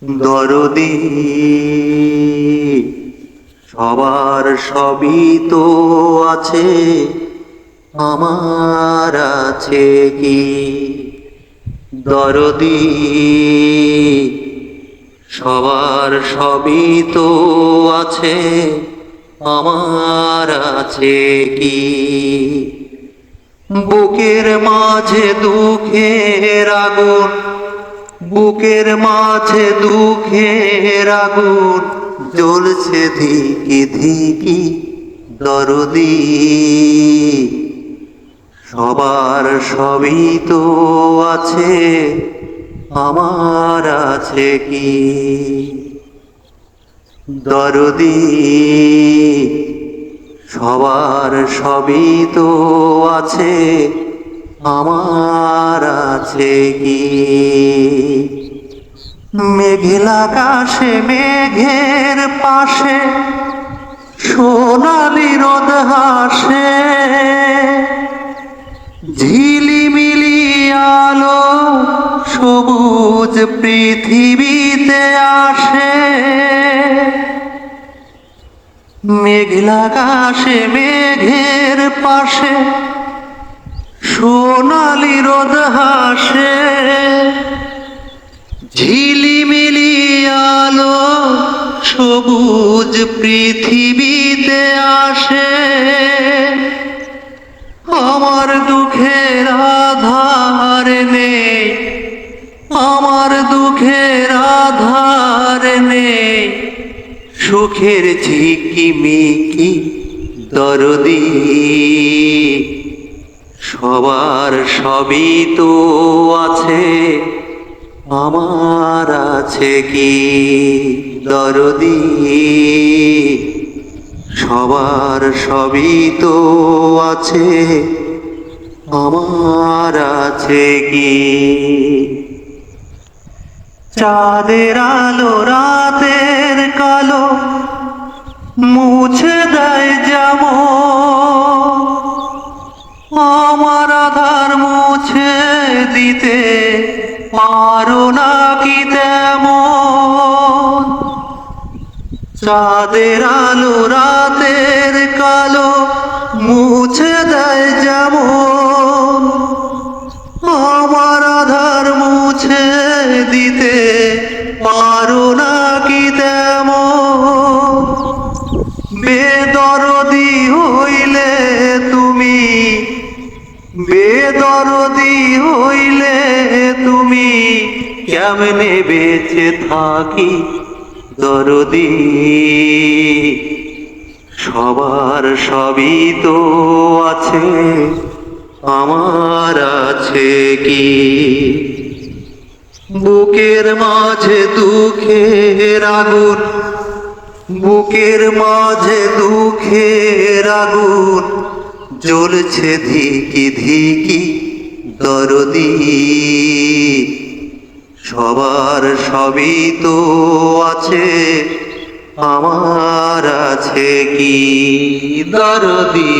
দরদি সবার সবই তো আছে, আমার আছে কি? দরদি সবার সবই তো আছে, আমার আছে কি? বুকের মাঝে দুঃখের আগুন, বুকের মাঝে দুঃখের আগুন জ্বলছে ধিকি ধিকি। দরদি সবার সবই তো আছে, আমার আছে কি? দরদি সবার সবই তো আছে, আমার আছে কি? মেঘলা আকাশে মেঘের পাশে সোনালি রোদ হাসে, ঝিলিমিলি আলো সবুজ পৃথিবীতে আসে। মেঘলা আকাশে মেঘের পাশে সোনালি রোদ হাসে, ঝিলিমিলি আলো সবুজ পৃথিবীতে আসে। আমার দুঃখের আধার নেই, আমার দুঃখের আধার নেই, সুখের ঝিকিমিকি। দরদি সবার সবই তো আছে, আমার আছে কি? দরদি সবার সবই তো আছে, আমার আছে কি? চাঁদের আলো রাতের কালো মুছে দেয় যেমন, আমার আধার মুছে দিতে পারো না কি তেমন? চাঁদের আলো রাতের কালো মুছে দেয় যেমন, আমার আধার মুছে দিতে পারো না কি তেমন? বেদরদি হইলে তুমি, বেদরদি হইলে তুমি কেমনে বেঁচে থাকি? দরদি সবার সবই তো আছে, আমার আছে কি? বুকের মাঝে দুঃখের আগুন, বুকের মাঝে দুঃখের আগুন জ্বলছে ধিকি ধিকি। দরদি সবার সবই তো আছে, আমার আছে কি? দরদি।